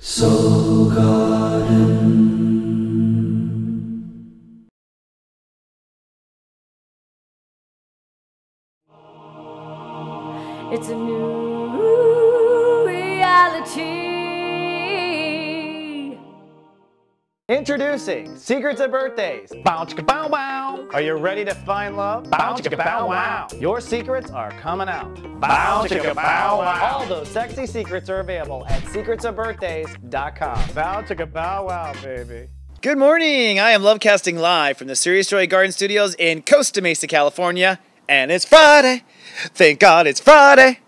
Soul Garden. It's a new reality. Introducing Secrets of Birthdays. Bow chicka bow wow. Are you ready to find love? Bow chicka bow wow. Your secrets are coming out. Bow chicka bow wow. All those sexy secrets are available at secretsofbirthdays.com. Bow chicka bow wow, baby. Good morning. I am Lovecasting live from the Serious Joy Garden Studios in Costa Mesa, California. And it's Friday. Thank God it's Friday.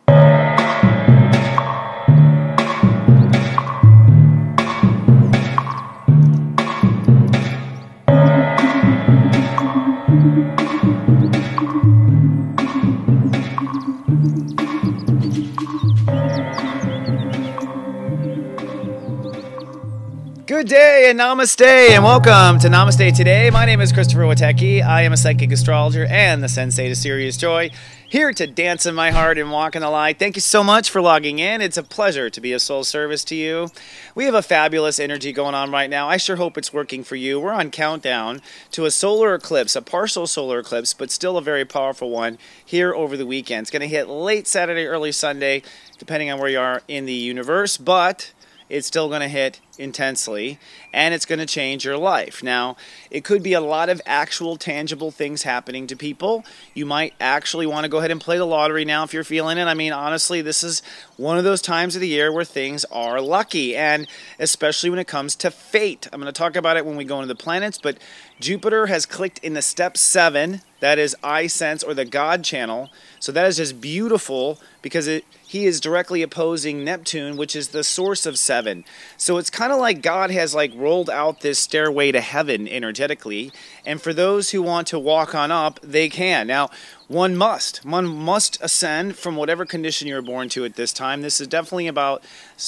Good day and namaste and welcome to Namaste Today. My name is Christopher Witecki. I am a psychic astrologer and the Sensei to Serious Joy, here to dance in my heart and walk in the light. Thank you so much for logging in. It's a pleasure to be of soul service to you. We have a fabulous energy going on right now. I sure hope it's working for you. We're on countdown to a solar eclipse, a partial solar eclipse, but still a very powerful one here over the weekend. It's going to hit late Saturday, early Sunday, depending on where you are in the universe, but it's still going to hit intensely, and it's going to change your life. Now, it could be a lot of actual tangible things happening to people. You might actually want to go ahead and play the lottery now if you're feeling it. I mean, honestly, this is one of those times of the year where things are lucky, and especially when it comes to fate. I'm going to talk about it when we go into the planets, but Jupiter has clicked in the step 7. That is I Sense, or the God channel. So that is just beautiful because he is directly opposing Neptune, which is the source of 7. So it's kind of like God has rolled out this stairway to heaven energetically, and for those who want to walk on up, they can. Now, one must ascend from whatever condition you were born to at this time. This is definitely about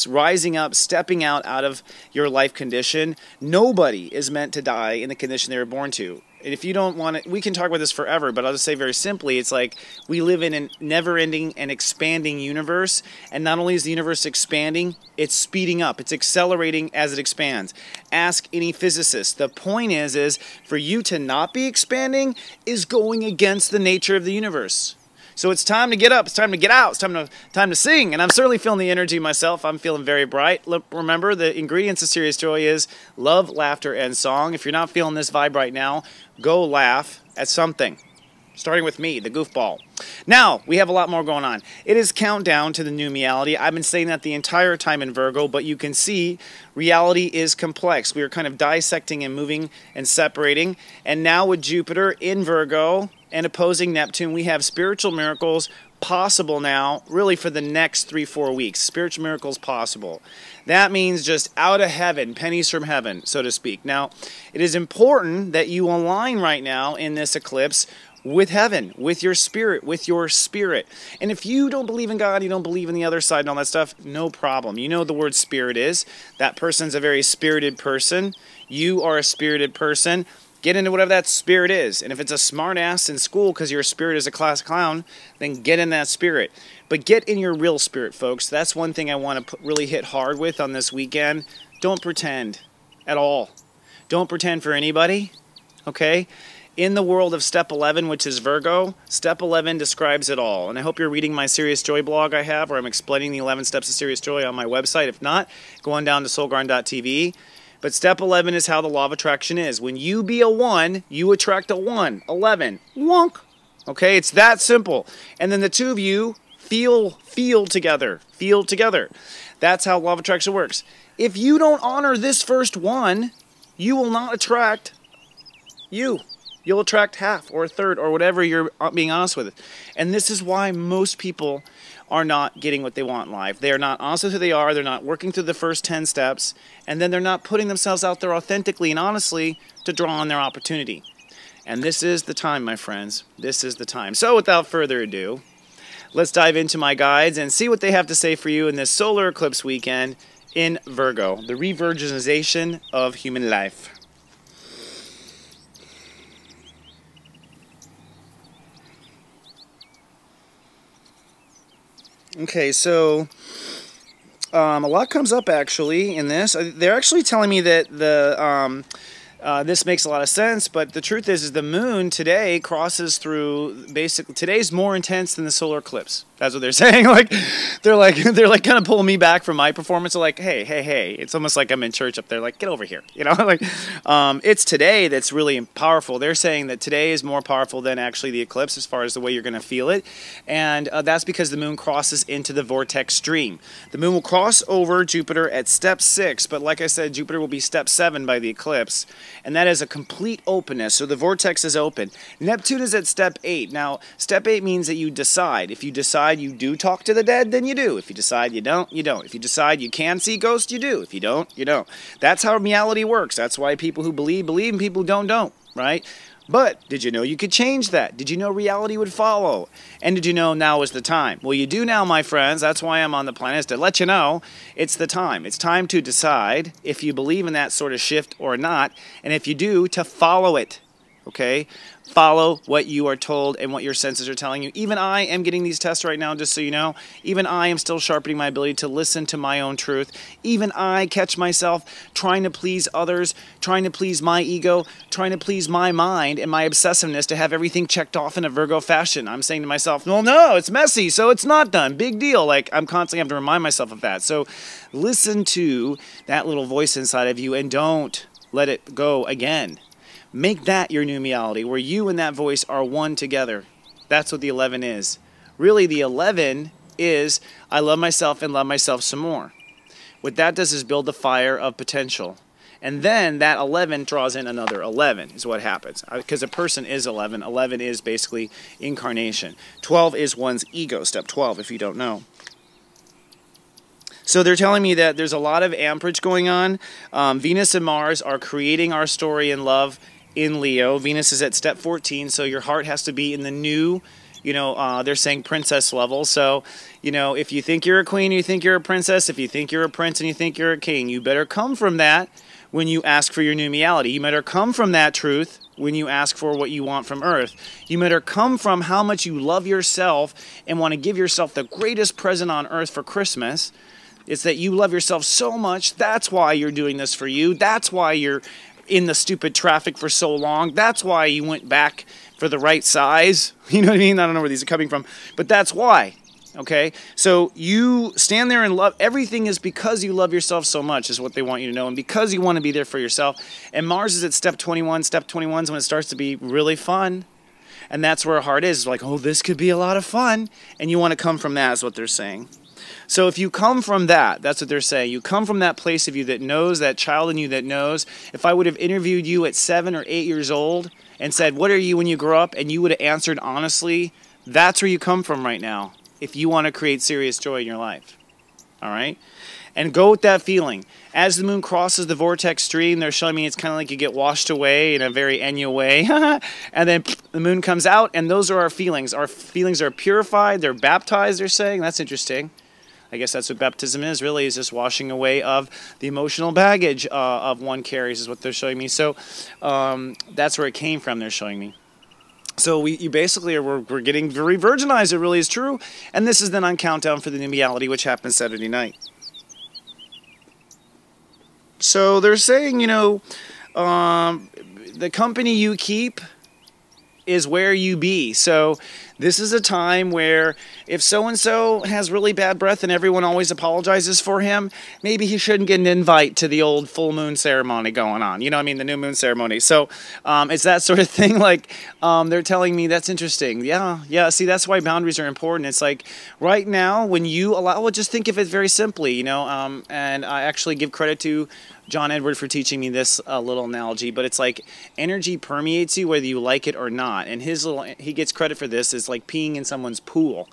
rising up, stepping out of your life condition. Nobody is meant to die in the condition they were born to. And if you don't want it, we can talk about this forever, but I'll just say very simply, it's like we live in a never-ending and expanding universe, and not only is the universe expanding, it's speeding up. It's accelerating as it expands. Ask any physicist. The point is for you to not be expanding is going against the nature of the universe. So it's time to get up, it's time to get out, it's time to sing, and I'm certainly feeling the energy myself. I'm feeling very bright. Look, remember, the ingredients of Serious Joy is love, laughter, and song. If you're not feeling this vibe right now, go laugh at something, starting with me, the goofball. Now, we have a lot more going on. It is countdown to the new reality. I've been saying that the entire time in Virgo, but you can see reality is complex. We are kind of dissecting and moving and separating, and now with Jupiter in Virgo and opposing Neptune, we have spiritual miracles possible now, really for the next 3-4 weeks. Spiritual miracles possible. That means just out of heaven, pennies from heaven, so to speak. Now, it is important that you align right now in this eclipse with heaven, with your spirit, And if you don't believe in God, you don't believe in the other side and all that stuff, no problem. You know what the word spirit is. That person's a very spirited person. You are a spirited person. Get into whatever that spirit is. And if it's a smart ass in school because your spirit is a class clown, then get in that spirit. But get in your real spirit, folks. That's one thing I want to really hit hard with on this weekend. Don't pretend at all. Don't pretend for anybody, okay? In the world of step 11, which is Virgo, step 11 describes it all. And I hope you're reading my Serious Joy blog I have, where I'm explaining the 11 steps of Serious Joy on my website. If not, go on down to soulgarden.tv. But step 11 is how the law of attraction is. When you be a 1, you attract a 1. 11. Wonk. Okay, it's that simple. And then the two of you feel together. Feel together. That's how law of attraction works. If you don't honor this first 1, you will not attract you. You'll attract half or a third or whatever you're being honest with. And this is why most people are not getting what they want in life. They are not honest with who they are. They're not working through the first 10 steps. And then they're not putting themselves out there authentically and honestly to draw on their opportunity. And this is the time, my friends. This is the time. So without further ado, let's dive into my guides and see what they have to say for you in this solar eclipse weekend in Virgo, the revirginization of human life. Okay, so a lot comes up actually in this. They're actually telling me that this makes a lot of sense, but the truth is the moon today crosses through, basically today's more intense than the solar eclipse. That's what they're saying. They're like kind of pulling me back from my performance. They're like, hey. It's almost like I'm in church up there. Like, get over here. You know, it's today that's really powerful. They're saying that today is more powerful than actually the eclipse as far as the way you're going to feel it. And that's because the moon crosses into the vortex stream. The moon will cross over Jupiter at step 6, but like I said, Jupiter will be step 7 by the eclipse. And that is a complete openness. So the vortex is open. Neptune is at step 8. Now, step 8 means that you decide. If you decide you do talk to the dead, then you do. If you decide you don't, you don't. If you decide you can see ghosts, you do. If you don't, you don't. That's how reality works. That's why people who believe, and people who don't, right? But did you know you could change that? Did you know reality would follow? And did you know now is the time? Well, you do now, my friends. That's why I'm on the planet, is to let you know it's the time. It's time to decide if you believe in that sort of shift or not. And if you do, to follow it. Okay? Follow what you are told and what your senses are telling you. Even I am getting these tests right now, just so you know. Even I am still sharpening my ability to listen to my own truth. Even I catch myself trying to please others, trying to please my ego, trying to please my mind and my obsessiveness to have everything checked off in a Virgo fashion. I'm saying to myself, well, no, it's messy, so it's not done. Big deal. Like, I'm constantly having to remind myself of that. So listen to that little voice inside of you and don't let it go again. Make that your new reality, where you and that voice are one together. That's what the 11 is. Really, the 11 is, I love myself and love myself some more. What that does is build the fire of potential. And then that 11 draws in another 11 is what happens. Because a person is 11. 11 is basically incarnation. 12 is one's ego, step 12, if you don't know. So they're telling me that there's a lot of amperage going on. Venus and Mars are creating our story in love in Leo. Venus is at step 14, so your heart has to be in the new, they're saying princess level. So, if you think you're a queen, you think you're a princess. If you think you're a prince and you think you're a king, you better come from that when you ask for your new reality. You better come from that truth when you ask for what you want from Earth. You better come from how much you love yourself and want to give yourself the greatest present on Earth for Christmas. It's that you love yourself so much. That's why you're doing this for you. That's why you're in the stupid traffic for so long. That's why you went back for the right size. You know what I mean? I don't know where these are coming from, but that's why. Okay? So you stand there and love. Everything is because you love yourself so much is what they want you to know, and because you want to be there for yourself. And Mars is at step 21. Step 21 is when it starts to be really fun. And that's where a heart is. Like, oh, this could be a lot of fun. And you want to come from that is what they're saying. So if you come from that, that's what they're saying. You come from that place of you that knows, that child in you that knows. If I would have interviewed you at 7 or 8 years old and said, what are you when you grow up? And you would have answered honestly, that's where you come from right now if you want to create serious joy in your life. All right? And go with that feeling. As the moon crosses the vortex stream, they're showing me it's kind of like you get washed away in a very Enya way. And then the moon comes out, and those are our feelings. Our feelings are purified. They're baptized, they're saying. That's interesting. I guess that's what baptism is, really, is just washing away of the emotional baggage of one carries, is what they're showing me. So that's where it came from, they're showing me. So you basically we're getting very virginized, it really is true. And this is then on countdown for the new reality, which happens Saturday night. So they're saying, the company you keep is where you be. So this is a time where if so-and-so has really bad breath and everyone always apologizes for him, maybe he shouldn't get an invite to the old full moon ceremony going on. You know what I mean? The new moon ceremony. So it's that sort of thing. Like they're telling me that's interesting. Yeah. See, that's why boundaries are important. It's like right now when you allow, well, just think of it very simply, and I actually give credit to John Edward for teaching me this little analogy, but it's like energy permeates you whether you like it or not. And he gets credit for this is like peeing in someone's pool.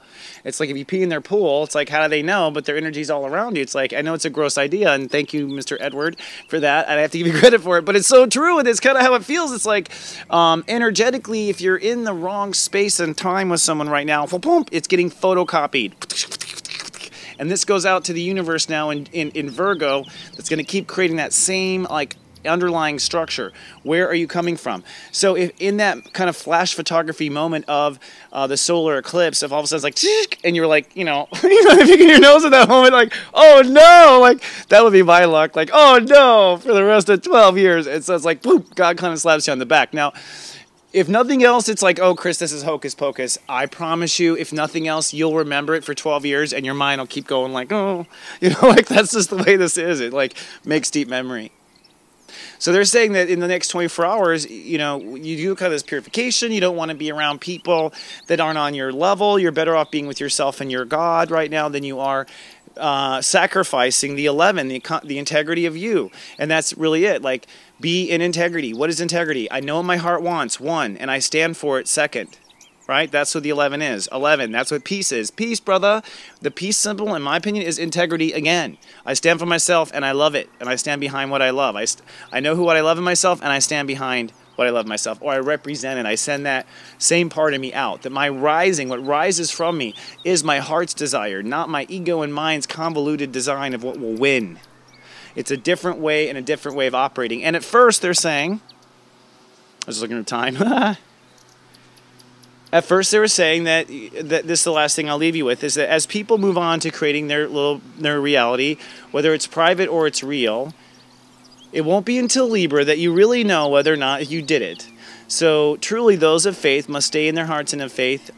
It's like if you pee in their pool, it's like how do they know? But their energy's all around you. It's like I know it's a gross idea, and thank you, Mr. Edward, for that. And I have to give you credit for it, but it's so true, and it's kind of how it feels. It's like energetically, if you're in the wrong space and time with someone right now, it's getting photocopied. And this goes out to the universe now in Virgo. That's going to keep creating that same like underlying structure. Where are you coming from? So if in that kind of flash photography moment of the solar eclipse, if all of a sudden it's like, and you're like, you know, picking your nose at that moment, like, oh no, like that would be my luck. Like, oh no, for the rest of 12 years. And so it's like, boom, God kind of slaps you on the back. Now, if nothing else, it's like, oh, Chris, this is hocus pocus. I promise you, if nothing else, you'll remember it for 12 years and your mind will keep going like, oh, you know, like that's just the way this is. It like makes deep memory. So they're saying that in the next 24 hours, you know, you do kind of this purification. You don't want to be around people that aren't on your level. You're better off being with yourself and your God right now than you are sacrificing the 11, the integrity of you. And that's really it. Like, be in integrity. What is integrity? I know what my heart wants, 1, and I stand for it, 2. Right? That's what the 11 is. 11, that's what peace is. Peace, brother. The peace symbol, in my opinion, is integrity again. I stand for myself, and I love it, and I stand behind what I love. I know what I love in myself, and I stand behind what I love myself, or I represent it. I send that same part of me out. That my rising, what rises from me, is my heart's desire, not my ego and mind's convoluted design of what will win. It's a different way and a different way of operating. And at first, they're saying, I was looking at time. At first, they were saying that this is the last thing I'll leave you with, is that as people move on to creating their reality, whether it's private or it's real, it won't be until Libra that you really know whether or not you did it. So truly, those of faith must stay in their hearts and of faith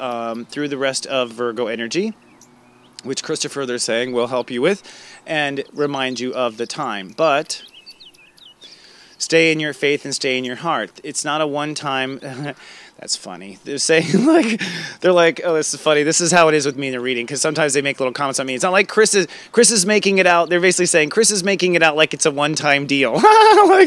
through the rest of Virgo energy, which Christopher, they're saying, will help you with and remind you of the time. But stay in your faith and stay in your heart. It's not a one-time... That's funny. They're saying, like, they're like, oh, this is funny. This is how it is with me in the reading, because sometimes they make little comments on me. It's not like Chris is making it out. They're basically saying Chris is making it out like it's a one-time deal.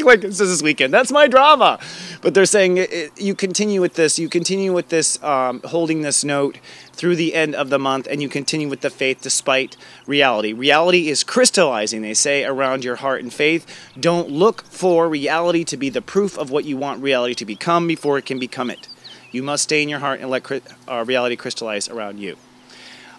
like this is this weekend. That's my drama. But they're saying you continue with this. You continue with this, holding this note through the end of the month, and you continue with the faith despite reality. Reality is crystallizing, they say, around your heart and faith. Don't look for reality to be the proof of what you want reality to become before it can become it. You must stay in your heart and let reality crystallize around you.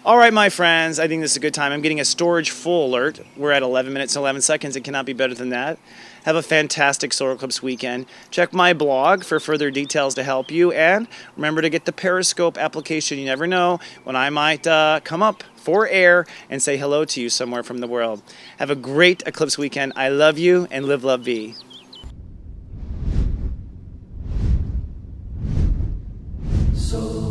All right, my friends, I think this is a good time. I'm getting a storage full alert. We're at 11 minutes and 11 seconds. It cannot be better than that. Have a fantastic solar eclipse weekend. Check my blog for further details to help you. And remember to get the Periscope application. You never know when I might come up for air and say hello to you somewhere from the world. Have a great eclipse weekend. I love you, and live, love, be. So